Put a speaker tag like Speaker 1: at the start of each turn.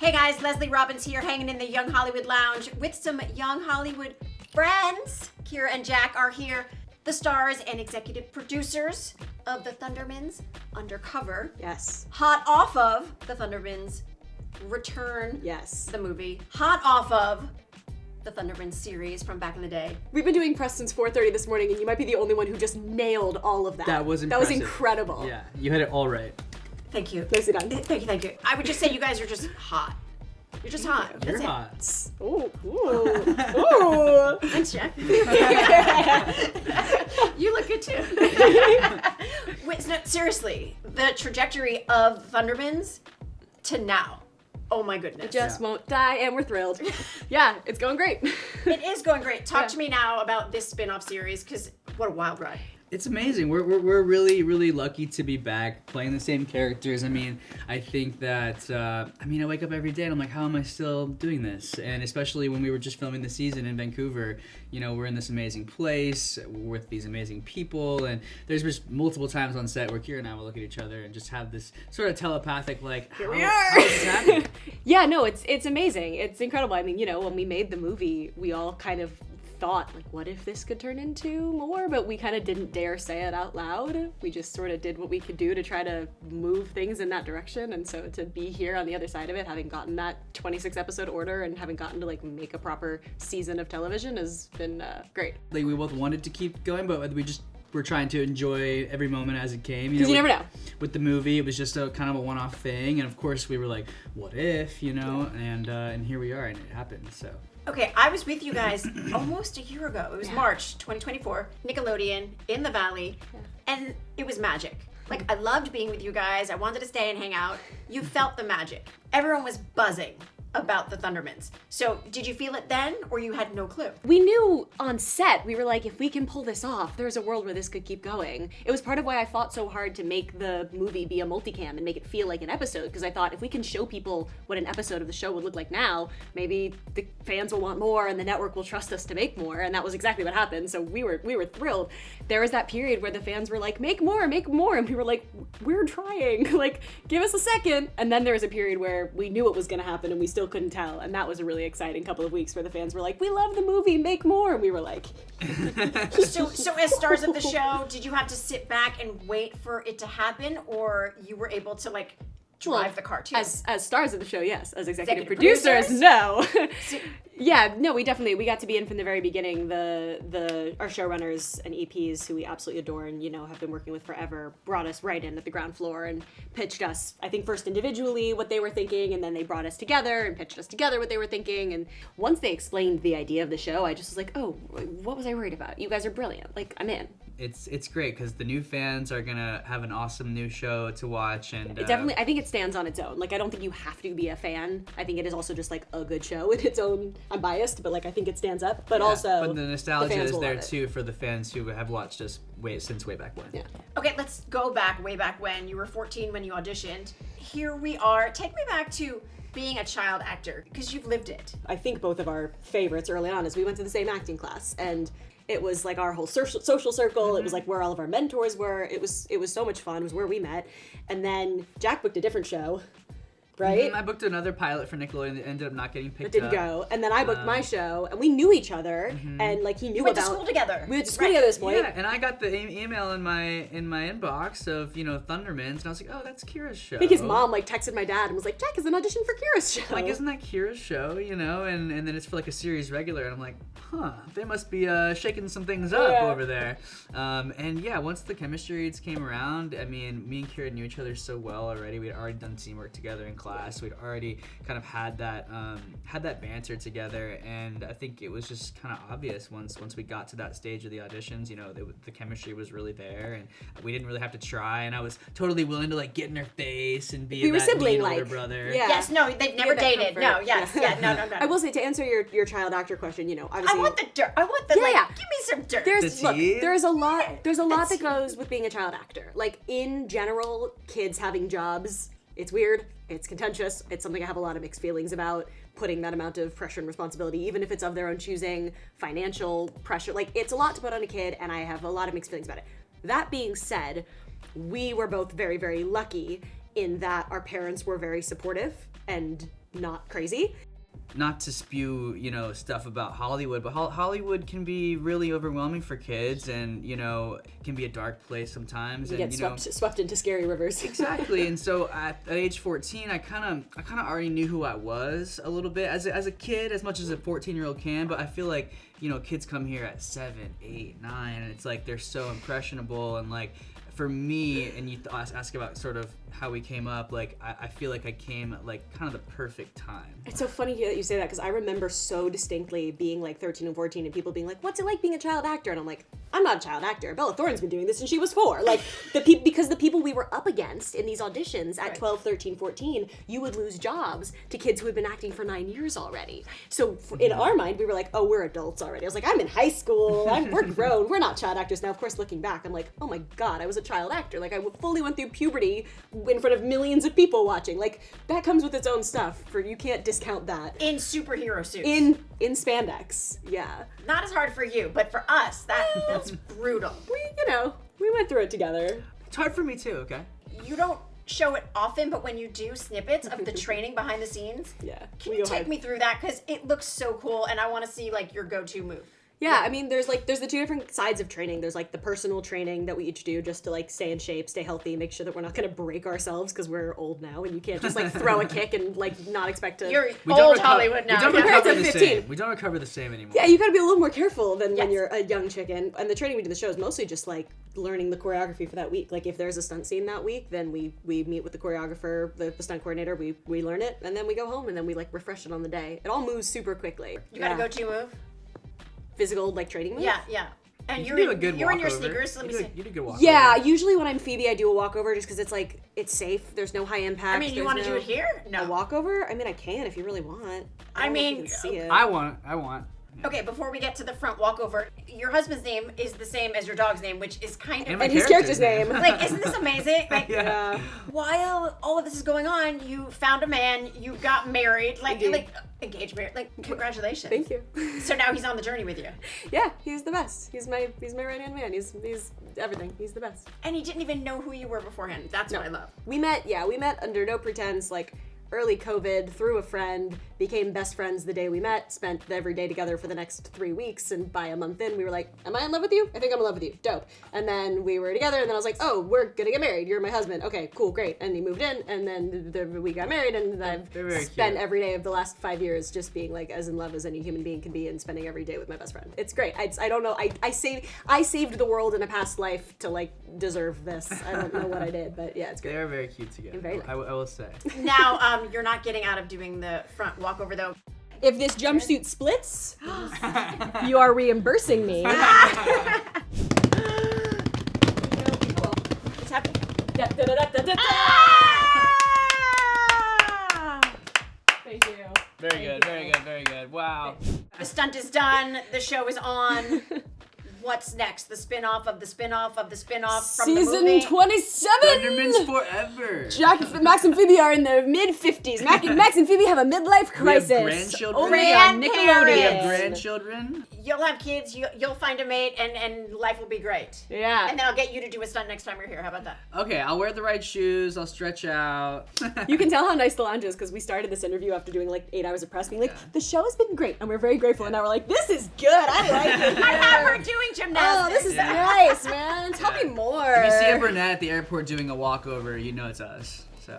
Speaker 1: Hey guys, Leslie Robbins here, hanging in the Young Hollywood Lounge with some Young Hollywood friends. Kira and Jack are here, the stars and executive producers of the Thundermans Undercover.
Speaker 2: Yes.
Speaker 1: Hot off of the Thundermans Return.
Speaker 2: Yes.
Speaker 1: The movie. Hot off of the Thundermans series from back in the day.
Speaker 2: We've been doing press since 4:30 this morning, and you might be the only one who just nailed all of that.
Speaker 3: That was impressive.
Speaker 2: That was incredible.
Speaker 3: Yeah, you had it all right.
Speaker 1: Thank you.
Speaker 2: Nicely done.
Speaker 1: Thank you. I would just say you guys are just hot. You're just hot.
Speaker 3: You're
Speaker 1: That's it.
Speaker 3: hot.
Speaker 2: Ooh. Ooh.
Speaker 1: Thanks, Jack. You look good too. Wait, no, seriously, the trajectory of Thundermans to now. Oh my goodness.
Speaker 2: Just won't die, and we're thrilled. Yeah, it's going great.
Speaker 1: It is going great. Talk to me now about this spin-off series, because what a wild ride.
Speaker 3: It's amazing. We're really, really lucky to be back playing the same characters. I mean, I think that, I wake up every day and I'm like, how am I still doing this? And especially when we were just filming the season in Vancouver, you know, we're in this amazing place with these amazing people. And there's just multiple times on set where Kira and I will look at each other and just have this sort of telepathic, like,
Speaker 2: Here we
Speaker 3: how
Speaker 2: are.
Speaker 3: is this happening?
Speaker 2: Yeah, no, it's amazing. It's incredible. I mean, you know, when we made the movie, we all kind of thought, like, what if this could turn into more? But we kind of didn't dare say it out loud. We just sort of did what we could do to try to move things in that direction. And so to be here on the other side of it, having gotten that 26 episode order and having gotten to like make a proper season of television has been great.
Speaker 3: Like, we both wanted to keep going, but we just were trying to enjoy every moment as it came.
Speaker 2: Because you never know.
Speaker 3: With the movie, it was just a kind of a one-off thing, and of course we were like, what if, you know? And here we are, and it happened, so.
Speaker 1: Okay, I was with you guys almost a year ago. It was March 2024, Nickelodeon, in the Valley, and it was magic. Like, I loved being with you guys. I wanted to stay and hang out. You felt the magic. Everyone was buzzing about the Thundermans. So, did you feel it then, or you had no clue?
Speaker 2: We knew on set, we were like, if we can pull this off, there's a world where this could keep going. It was part of why I fought so hard to make the movie be a multicam and make it feel like an episode, because I thought if we can show people what an episode of the show would look like now, maybe the fans will want more and the network will trust us to make more, and that was exactly what happened. So we were thrilled. There was that period where the fans were like, make more, and we were like, we're trying, like, give us a second. And then there was a period where we knew it was gonna happen and we still couldn't tell, and that was a really exciting couple of weeks where the fans were like, we love the movie, make more, and we were like
Speaker 1: So as stars of the show, did you have to sit back and wait for it to happen, or you were able to like drive the cartoon?
Speaker 2: as stars of the show, yes. As executive
Speaker 1: Producers?
Speaker 2: producers, no. Yeah, no, we got to be in from the very beginning. Our showrunners and EPs, who we absolutely adore and, you know, have been working with forever, brought us right in at the ground floor and pitched us, I think, first individually what they were thinking, and then they brought us together and pitched us together what they were thinking. And once they explained the idea of the show, I just was like, oh, what was I worried about? You guys are brilliant. Like, I'm in.
Speaker 3: It's great because the new fans are gonna have an awesome new show to watch, and
Speaker 2: It definitely, I think it stands on its own. Like, I don't think you have to be a fan. I think it is also just like a good show in its own. I'm biased, but like I think it stands up. But also,
Speaker 3: but the nostalgia
Speaker 2: fans
Speaker 3: is
Speaker 2: will
Speaker 3: there
Speaker 2: love it.
Speaker 3: too for the fans who have watched us since way back when.
Speaker 2: Yeah.
Speaker 1: Okay, let's go back, way back when. You were 14 when you auditioned. Here we are. Take me back to being a child actor, because you've lived it.
Speaker 2: I think both of our favorites early on is we went to the same acting class, and it was like our whole social circle. It was like where all of our mentors were. It was so much fun. It was where we met. And then Jack booked a different show, right?
Speaker 3: I booked another pilot for Nickelodeon that ended up not getting picked
Speaker 2: It didn't
Speaker 3: up.
Speaker 2: go. And then I booked my show, and we knew each other, and like he knew
Speaker 1: You went to
Speaker 2: about.
Speaker 1: school together.
Speaker 2: We went to school together at this point.
Speaker 3: Yeah, and I got the email in my inbox of, you know, Thundermans, and I was like, oh, that's Kira's show.
Speaker 2: I think his mom like texted my dad and was like, Jack is an audition for Kira's show.
Speaker 3: Like, isn't that Kira's show, you know? And then it's for like a series regular, and I'm like, huh, they must be shaking some things up over there. And yeah, once the chemistry came around, I mean, me and Kira knew each other so well already. We'd already done teamwork together in class. We'd already kind of had that banter together, and I think it was just kind of obvious once we got to that stage of the auditions. You know, the chemistry was really there, and we didn't really have to try. And I was totally willing to like get in her face and be
Speaker 2: We were
Speaker 3: that mean
Speaker 2: sibling-like.
Speaker 3: older brother.
Speaker 2: Yeah.
Speaker 1: Yes, no, they've never
Speaker 2: that
Speaker 1: dated.
Speaker 2: comfort.
Speaker 1: No, yes, yeah, no.
Speaker 2: I will say, to answer your child actor question, you know, obviously
Speaker 1: I want the dirt. I want the,
Speaker 2: Yeah.
Speaker 1: give me some dirt.
Speaker 2: There's
Speaker 3: The tea?
Speaker 2: there's a lot
Speaker 1: That's-
Speaker 2: that goes with being a child actor. Like, in general, kids having jobs, it's weird, it's contentious, it's something I have a lot of mixed feelings about. Putting that amount of pressure and responsibility, even if it's of their own choosing, financial pressure, like, it's a lot to put on a kid, and I have a lot of mixed feelings about it. That being said, we were both very, very lucky in that our parents were very supportive and not crazy.
Speaker 3: Not to spew, you know, stuff about Hollywood, but Hollywood can be really overwhelming for kids, and you know, can be a dark place sometimes.
Speaker 2: You
Speaker 3: and
Speaker 2: get swept into scary rivers.
Speaker 3: Exactly. And so at age 14, I kind of already knew who I was a little bit as a kid, as much as a 14-year-old can. But I feel like, you know, kids come here at 7, 8, 9, and it's like they're so impressionable. And like for me, and you ask about sort of how we came up, like I feel like I came at like kind of the perfect time.
Speaker 2: It's so funny that you say that, because I remember so distinctly being like 13 and 14 and people being like, what's it like being a child actor? And I'm like, I'm not a child actor. Bella Thorne's been doing this since she was 4. Like, because the people we were up against in these auditions at 12, 13, 14, you would lose jobs to kids who had been acting for 9 years already. So in our mind, we were like, oh, we're adults already. I was like, I'm in high school. We're grown. We're not child actors. Now, of course, looking back, I'm like, oh my God, I was a child actor. Like, I fully went through puberty in front of millions of people watching. Like, that comes with its own stuff. You can't discount that.
Speaker 1: In superhero suits.
Speaker 2: In spandex, yeah.
Speaker 1: Not as hard for you, but for us, that's brutal.
Speaker 2: We went through it together.
Speaker 3: It's hard for me too, okay?
Speaker 1: You don't show it often, but when you do snippets of the training behind the scenes, can you take me through that? Because it looks so cool, and I want to see like your go-to move.
Speaker 2: Yeah, I mean, there's the 2 different sides of training. There's like the personal training that we each do just to like stay in shape, stay healthy, make sure that we're not gonna break ourselves because we're old now and you can't just like throw a kick and like not expect to.
Speaker 1: You're old Hollywood now.
Speaker 3: We don't recover the same. We don't recover the same anymore.
Speaker 2: Yeah, you gotta be a little more careful than when you're a young chicken. And the training we do in the show is mostly just like learning the choreography for that week. Like if there's a stunt scene that week, then we meet with the choreographer, the stunt coordinator, we learn it, and then we go home and then we like refresh it on the day. It all moves super quickly.
Speaker 1: You got a go-to move?
Speaker 2: Physical like training move?
Speaker 1: Yeah. And
Speaker 3: you're in your
Speaker 1: sneakers, so let me see.
Speaker 3: You do a good walkover.
Speaker 2: Yeah, usually when I'm Phoebe, I do a walkover just because it's like, it's safe. There's no high impact.
Speaker 1: I mean, you want to do it here? No.
Speaker 2: A walkover? I mean, I can if you really want.
Speaker 1: I mean,
Speaker 2: you can see it.
Speaker 3: I want.
Speaker 1: Okay, before we get to the front walkover, your husband's name is the same as your dog's name, which is kind of...
Speaker 2: And his character's name.
Speaker 1: Like, isn't this amazing? Like,
Speaker 3: Yeah.
Speaker 1: While all of this is going on, you found a man, you got married, like engaged, married, like, congratulations.
Speaker 2: Thank you.
Speaker 1: So now he's on the journey with you.
Speaker 2: Yeah, he's the best. He's my right-hand man. He's everything. He's the best.
Speaker 1: And he didn't even know who you were beforehand. That's what I love.
Speaker 2: We met under no pretense, like, early COVID, through a friend, became best friends the day we met, spent every day together for the next 3 weeks, and by a month in, we were like, am I in love with you? I think I'm in love with you. Dope. And then we were together, and then I was like, oh, we're gonna get married. You're my husband. Okay, cool, great. And he moved in, and then we got married, and I've spent every day of the last 5 years just being like as in love as any human being can be and spending every day with my best friend. It's great. I don't know. I saved the world in a past life to like deserve this. I don't know what I did, but yeah, it's great.
Speaker 3: They are very cute together.
Speaker 2: Very nice.
Speaker 3: I will say.
Speaker 1: Now, you're not getting out of doing the front walkover though.
Speaker 2: If this jumpsuit splits, you are reimbursing me.
Speaker 1: It's happening.
Speaker 2: Thank you.
Speaker 3: Very good. Wow.
Speaker 1: The stunt is done. The show is on. What's next? The spinoff of the spinoff of the spinoff from the movie?
Speaker 2: Season 27!
Speaker 3: Thundermans forever.
Speaker 2: Max and Phoebe are in their mid-50s. Max and Phoebe have a midlife crisis.
Speaker 3: We have grandchildren.
Speaker 2: Only on Nickelodeon.
Speaker 3: We have grandchildren.
Speaker 1: You'll have kids, you'll find a mate, and life will be great.
Speaker 2: Yeah.
Speaker 1: And then I'll get you to do a stunt next time you're here. How about that?
Speaker 3: Okay, I'll wear the right shoes. I'll stretch out.
Speaker 2: You can tell how nice the lounge is because we started this interview after doing like 8 hours of press being like, the show has been great, and we're very grateful. And now we're like, this is good. I like it.
Speaker 1: I have her doing gymnastics.
Speaker 2: Oh, this is nice, man. Tell me more.
Speaker 3: If you see a brunette at the airport doing a walkover, you know it's us. So.